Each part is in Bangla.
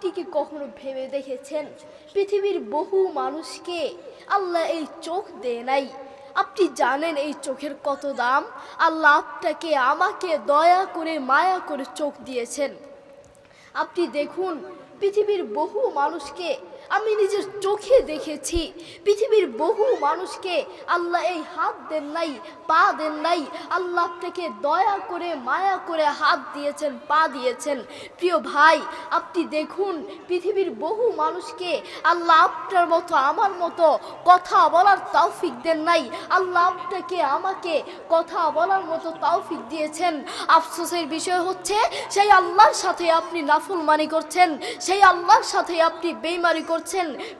আপনি কি কখনো ভেবে দেখেছেন পৃথিবীর বহু মানুষকে আল্লাহ এই চোখ দেয় নাই? আপনি জানেন এই চোখের কত দাম? আল্লাহ আপনাকে আমাকে দয়া করে মায়া করে চোখ দিয়েছেন। আপনি দেখুন পৃথিবীর বহু মানুষকে আমি নিজের চোখে দেখেছি, পৃথিবীর বহু মানুষকে আল্লাহ এই হাত দেন নাই, পা দেন নাই। আল্লাহ আপনাকে দয়া করে মায়া করে হাত দিয়েছেন, পা দিয়েছেন। প্রিয় ভাই, আপনি দেখুন পৃথিবীর বহু মানুষকে আল্লাহ আপনার মতো আমার মতো কথা বলার তৌফিক দেন নাই। আল্লাহ আপনাকে আমাকে কথা বলার মতো তৌফিক দিয়েছেন। আফসোসের বিষয় হচ্ছে সেই আল্লাহর সাথে আপনি নাফরমানি করছেন, সেই আল্লাহর সাথে আপনি বেঈমানি করছেন।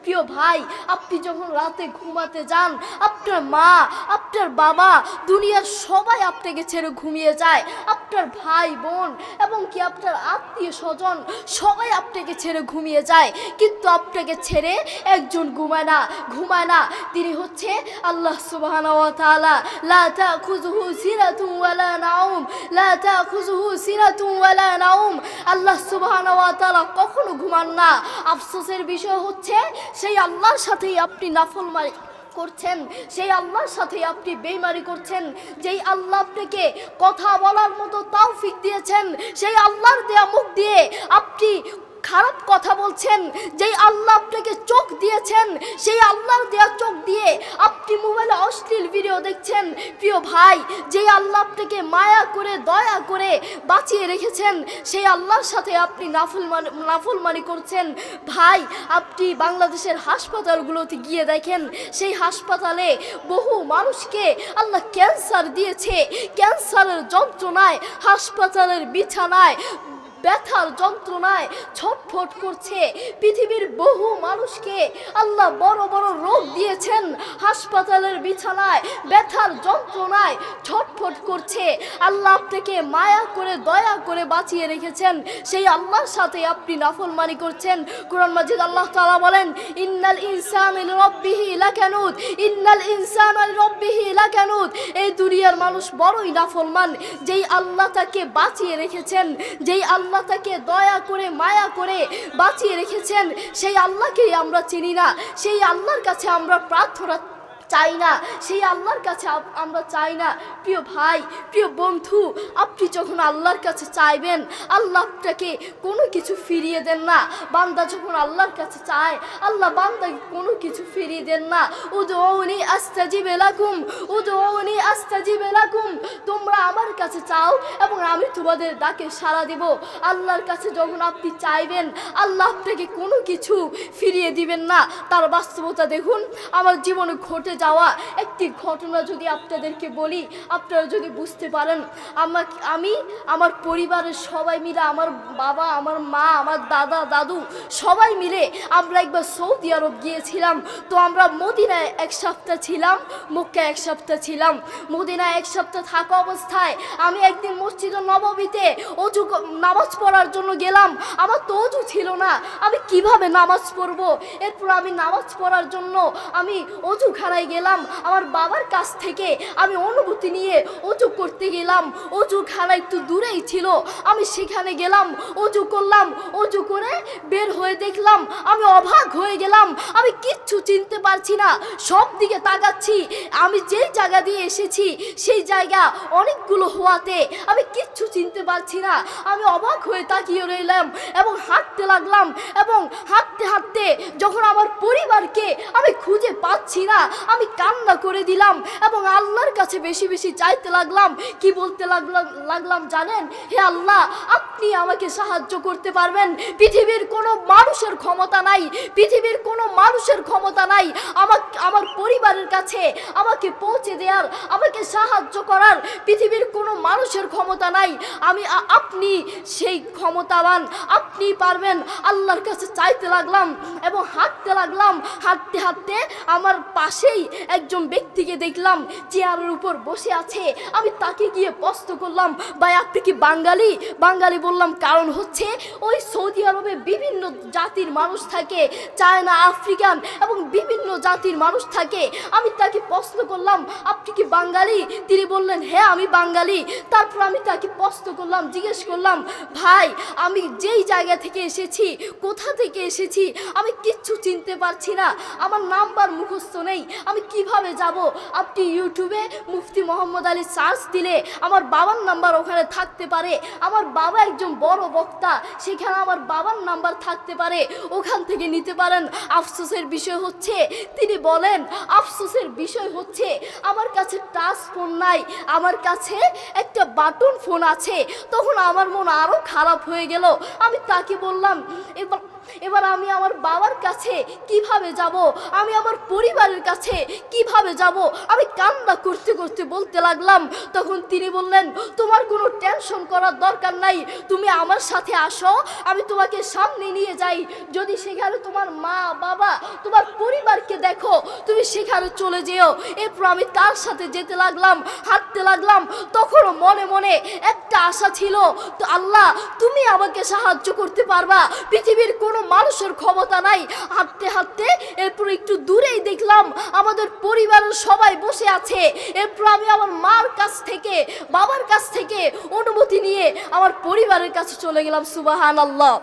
প্রিয় ভাই, আপনি যখন রাতে ঘুমাতে যান, আপনার মা, আপনার বাবা, দুনিয়ার সবাই আপনাকে ছেড়ে ঘুমিয়ে যায়। আপনার ভাই বোন এবং কি আপনার আত্মীয় স্বজন সবাই আপনাকে ছেড়ে ঘুমিয়ে যায়, কিন্তু আপনাকে ছেড়ে একজন ঘুমায় না। তিনি হচ্ছে আল্লাহ সুবহানাহু ওয়া তাআলা। লা তাখুযুহু সিরাতুন ওয়ালা নাউম, লা তাখুযুহু সিরাতুন ওয়ালা নাউম। আল্লাহ সুবহানাহু ওয়া তাআলা কখনো ঘুমান না। আফসোসের বিষয় হচ্ছে সেই আল্লাহর সাথেই আপনি নাফরমানি করছেন, সেই আল্লাহর সাথে আপনি বেঈমানি করছেন। যেই আল্লাহ আপনাকে কথা বলার মতো তৌফিক দিয়েছেন, সেই আল্লাহর দেয়া মুখ দিয়ে আপনি খারাপ কথা বলছেন। যেই আল্লাহ আপনাকে চোখ দিয়েছেন, সেই আল্লাহর দেয়া চোখ দিয়ে আপনি মোবাইলে অশ্লীল ভিডিও দেখছেন। প্রিয় ভাই, যেই আল্লাহ আপনাকে মায়া করে দয়া করে বাঁচিয়ে রেখেছেন, সেই আল্লাহর সাথে আপনি নাফরমানি করছেন। ভাই, আপনি বাংলাদেশের হাসপাতালগুলোতে গিয়ে দেখেন, সেই হাসপাতালে বহু মানুষকে আল্লাহ ক্যান্সার দিয়েছে। ক্যান্সারের যন্ত্রণায় হাসপাতালের বিছানায় ব্যথার যন্ত্রণায় ছটফট করছে। পৃথিবীর বহু মানুষকে আল্লাহ বড় বড় রোগ দিয়েছেন, হাসপাতালের বিছানায় ব্যথার যন্ত্রণায় ছটফট করছে। আল্লাহ আপনাকে মায়া করে দয়া করে বাঁচিয়ে রেখেছেন, সেই আল্লাহর সাথে আপনি নাফরমানি করছেন। কোরআন মাজিদ আল্লাহ তাআলা বলেন, ইন্নাল ইনসানা লিরাব্বিহি লাকানুদ, ইন্নাল ইনসানা লিরাব্বিহি লাকানুদ। এই দুনিয়ার মানুষ বড়ই নাফরমান। যেই আল্লাহ তাকে বাঁচিয়ে রেখেছেন, যেই আল্লাহ তাকে দয়া করে মায়া করে বাঁচিয়ে রেখেছেন, সেই আল্লাহকেই আমরা চিনি না, সেই আল্লাহর কাছে আমরা প্রার্থনা চাই না, সেই আল্লাহর কাছে আমরা চাই না। প্রিয় ভাই, প্রিয় বন্ধু, আপনি যখন আল্লাহর কাছে চাইবেন, আল্লাহ আপনাকে কোনো কিছু ফিরিয়ে দেন না। বান্দা যখন আল্লাহর কাছে চায়, আল্লাহ বান্দাকে কোনো কিছু ফিরিয়ে দেন না। উদউনি আস্তাজিব লাকুম, উদউনি আস্তাজিব লাকুম। তোমরা আমার কাছে চাও এবং আমি তোমাদের ডাকে সাড়া দিব। আল্লাহর কাছে যখন আপনি চাইবেন, আল্লাহ আপনাকে কোনো কিছু ফিরিয়ে দিবেন না। তার বাস্তবতা দেখুন। আমার জীবনে ঘটে যাওয়া একটি ঘটনা যদি আপনাদেরকে বলি, আপনারা যদি বুঝতে পারেন। আমি আমার পরিবারের সবাই মিলে, আমার বাবা, আমার মা, আমার দাদা, দাদু সবাই মিলে আমরা একবার সৌদি আরব গিয়েছিলাম। তো আমরা মদিনায় এক সপ্তাহ ছিলাম, মক্কায় এক সপ্তাহ ছিলাম। মদিনায় এক সপ্তাহ থাকা অবস্থায় আমি একদিন মসজিদে নববীতে নামাজ পড়ার জন্য গেলাম। আমার তো অজু ছিল না, আমি কিভাবে নামাজ পড়বো? এরপর আমি নামাজ পড়ার জন্য আমি অজুখানায় গেলাম। আমার বাবার কাছ থেকে আমি অনুমতি নিয়ে অজু করতে গেলাম। অজুখানা একটু দূরেই ছিল, আমি সেখানে গেলাম, অজু করলাম। অজু করে বের হয়ে দেখলাম, আমি অবাক হয়ে গেলাম। আমি কিচ্ছু চিনতে পারছি না, সব দিকে তাকাচ্ছি। আমি যেই জায়গা দিয়ে এসেছি সেই জায়গা অনেকগুলো হওয়াতে আমি কিচ্ছু চিনতে পারছি না। আমি অবাক হয়ে তাকিয়ে রইলাম এবং হাঁটতে লাগলাম। এবং হাঁটতে হাঁটতে যখন আমার পরিবারকে আমি খুঁজে পাচ্ছি না, আমি কান্না করে দিলাম এবং আল্লাহর কাছে বেশি বেশি চাইতে লাগলাম। কি বলতে লাগলাম জানেন? হে আল্লাহ, আপনি আমাকে সাহায্য করতে পারবেন। পৃথিবীর কোনো মানুষের ক্ষমতা নাই, পৃথিবীর কোনো মানুষের ক্ষমতা নাই আমার পরিবারের কাছে আমাকে পৌঁছে দেওয়ার, আমাকে সাহায্য করার। পৃথিবীর কোনো মানুষের ক্ষমতা নাই। আপনি সেই ক্ষমতাবান, আপনি পারবেন। আল্লাহর কাছে চাইতে লাগলাম এবং হাঁটতে লাগলাম। হাঁটতে হাঁটতে আমার পাশেই একজন ব্যক্তিকে দেখলাম চেয়ারের উপর বসে আছে। আমি তাকে গিয়ে প্রশ্ন করলাম, ভাই আপনি কি বাঙালি? বাঙালি বললাম, কারণ হচ্ছে ওই সৌদি আরবে বিভিন্ন জাতির মানুষ থাকে, চায়না, আফ্রিকান এবং বিভিন্ন জাতির মানুষ থাকে। আমি তাকে প্রশ্ন করলাম, আপনি কি বাঙালি? তিনি বললেন, হ্যাঁ আমি বাঙালি। তারপর আমি তাকে প্রশ্ন করলাম, জিজ্ঞেস করলাম, ভাই আমি যেই জায়গা থেকে এসেছি, কোথা থেকে এসেছি আমি কিচ্ছু চিনতে পারছি না, আমার নাম্বার মুখস্থ নেই, আমি কিভাবে যাব? আপনি ইউটিউবে মুফতি মোহাম্মদ আলী সার্চ দিলে আমার বাবার নাম্বার ওখানে থাকতে পারে, আমার বাবা একজন বড় বক্তা, সেখানে আমার বাবার নাম্বার থাকতে পারে, ওখান থেকে নিতে পারেন। আফসোসের বিষয় হচ্ছে, তিনি বলেন আফসোসের বিষয় হচ্ছে আমার কাছে টাচ ফোন নাই, আমার কাছে একটা বাটন ফোন আছে। তখন আমার মন আরো খারাপ হয়ে গেল। আমি তাকে বললাম, এবার আমি আমার বাবার কাছে কিভাবে যাব, আমি আমার পরিবারের কাছে কিভাবে যাব? আমি কান্না করতে করতে বলতে লাগলাম। তখন তিনি বললেন, তোমার কোনো টেনশন করার দরকার নাই, তুমি আমার সাথে আসো, আমি তোমাকে সামনে নিয়ে যাই। যদি সেখানে তোমার মা বাবা তোমার পরিবারকে দেখো, তুমি সেখানে চলে যেও। এরপর আমি তার সাথে যেতে লাগলাম, হাঁটতে লাগলাম। তখন মনে মনে একটা আশা ছিল, তো আল্লাহ তুমি আমাকে সাহায্য করতে পারবা, পৃথিবীর কোনো মানুষের ক্ষমতা নাই। হাঁটতে হাঁটতে এরপর একটু দূরেই দেখলাম আমাদের পরিবারের সবাই বসে আছে। এরপর আমি আমার মার কাছ থেকে, বাবার কাছ থেকে অনুমতি নিয়ে আমার পরিবারের কাছে চলে গেলাম। সুবহানাল্লাহ।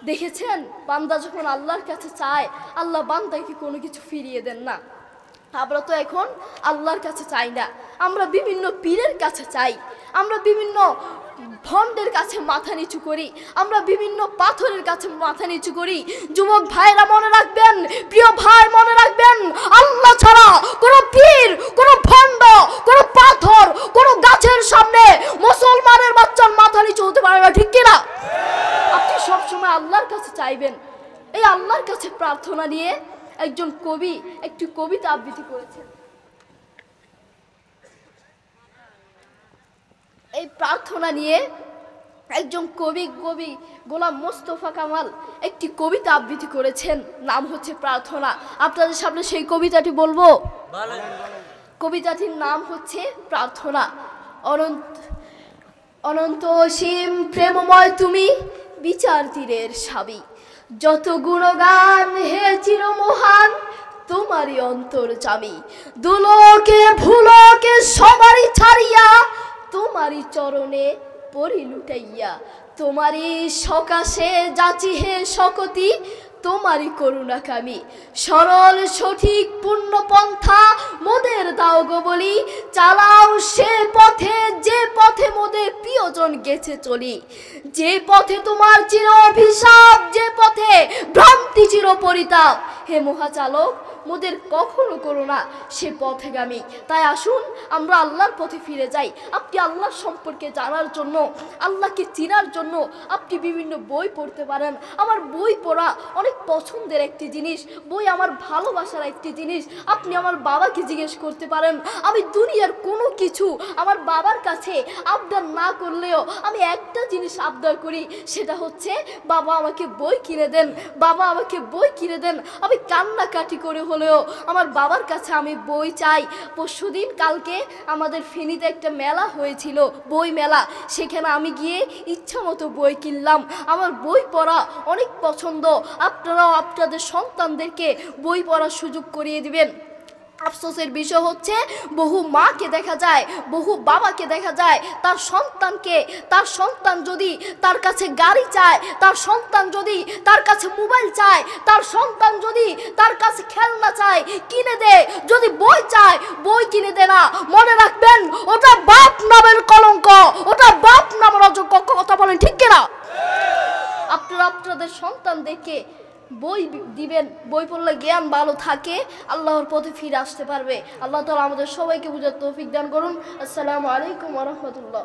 দেখেছেন, বান্দা যখন আল্লাহর কাছে চায়, আল্লাহ বান্দাকে কোনো কিছু ফিরিয়ে দেন না। আমরা তো এখন আল্লাহর কাছে চাই না, আমরা বিভিন্ন পীরের কাছে চাই, আমরা বিভিন্ন ভণ্ডের কাছে মাথা নিচু করি, আমরা বিভিন্ন পাথরের কাছে মাথা নিচু করি। যুবক ভাইরা মনে রাখবেন, প্রিয় ভাই মনে রাখবেন, আল্লাহ ছাড়া কোনো পীর, কোনো ভণ্ড, কোনো পাথর, কোনো গাছের সামনে মুসলমানের বাচ্চার মাথা নিচু হতে পারে না, ঠিক কিনা? আপনি সবসময় আল্লাহর কাছে চাইবেন। এই আল্লাহর কাছে প্রার্থনা নিয়ে একজন কবি একটি কবিতা আবৃত্তি করেছেন। এই প্রার্থনা নিয়ে একজন কবি গোলাম মোস্তফা কামাল একটি কবিতা আবৃত্তি করেছেন, নাম হচ্ছে প্রার্থনা। আপনাদের সামনে সেই কবিতাটি বলবো। কবিতাটির নাম হচ্ছে প্রার্থনা। অনন্ত অসীম প্রেমময় তুমি, বিচার তীরের স্বামী, যত গুণগান হে চিরমহান তোমারই অন্তর্যামী, দুলোকে ভুলোকে সবারই ছাড়িয়া তোমারই চরণে পরি লুটাইয়া, তোমারই সকাশে যাচি হে শকতি, তোমারই করুণাকামী, সরল সঠিক পূর্ণ পন্থা মোদের দাও গো বলি, চালাও সে পথে যে পথে মোদের প্রিয়জন গেছে চলি, যে পথে তোমার চির অভিশাপ, যে পথে ভ্রান্তি চির পরিতাপ, হে মহাচালক মোদের কখনো করো না সে পথেগামী। তাই আসুন আমরা আল্লাহর পথে ফিরে যাই। আপনি আল্লাহ সম্পর্কে জানার জন্য, আল্লাহকে চিনার জন্য আপনি বিভিন্ন বই পড়তে পারেন। আমার বই পড়া অনেক পছন্দের একটি জিনিস, বই আমার ভালোবাসার একটি জিনিস। আপনি আমার বাবাকে জিজ্ঞেস করতে পারেন, আমি দুনিয়ার কোনো কিছু আমার বাবার কাছে আবদার না করলেও আমি একটা জিনিস আবদার করি, সেটা হচ্ছে বাবা আমাকে বই কিনে দেন, বাবা আমাকে বই কিনে দেন। আমি কান্নাকাটি করে হলেও আমার বাবার কাছে আমি বই চাই। পরশুদিন কালকে আমাদের ফেনীতে একটা মেলা হয়েছিল, বই মেলা, সেখানে আমি গিয়ে ইচ্ছা মতো বই কিনলাম। আমার বই পড়া অনেক পছন্দ। আপনারাও আপনাদের সন্তানদেরকে বই পড়ার সুযোগ করিয়ে দিবেন। আফসোসের বিষয় হচ্ছে, বহু মাকে দেখা যায়, বহু বাবাকে দেখা যায়, তার সন্তান যদি তার কাছে গাড়ি চায়, তার সন্তান যদি তার কাছে মোবাইল চায়, তার সন্তান যদি তার কাছে খেলনা চায় কিনে দেয়, যদি বই চায় বই কিনে দেয় না। মনে রাখবেন, ওটা বাপ নামের কলঙ্ক, ওটা বাপ নামের অযোগ্য। কথা বলেন ঠিক কিনা? আপনারা আপনাদের সন্তানদেরকে বই দিবেন, বই পড়লে জ্ঞান ভালো থাকে, আল্লাহর পথে ফিরে আসতে পারবে। আল্লাহ তাআলা আমাদের সবাইকে বুঝার তৌফিক দান করুন। আসসালামু আলাইকুম ওয়া রাহমাতুল্লাহ।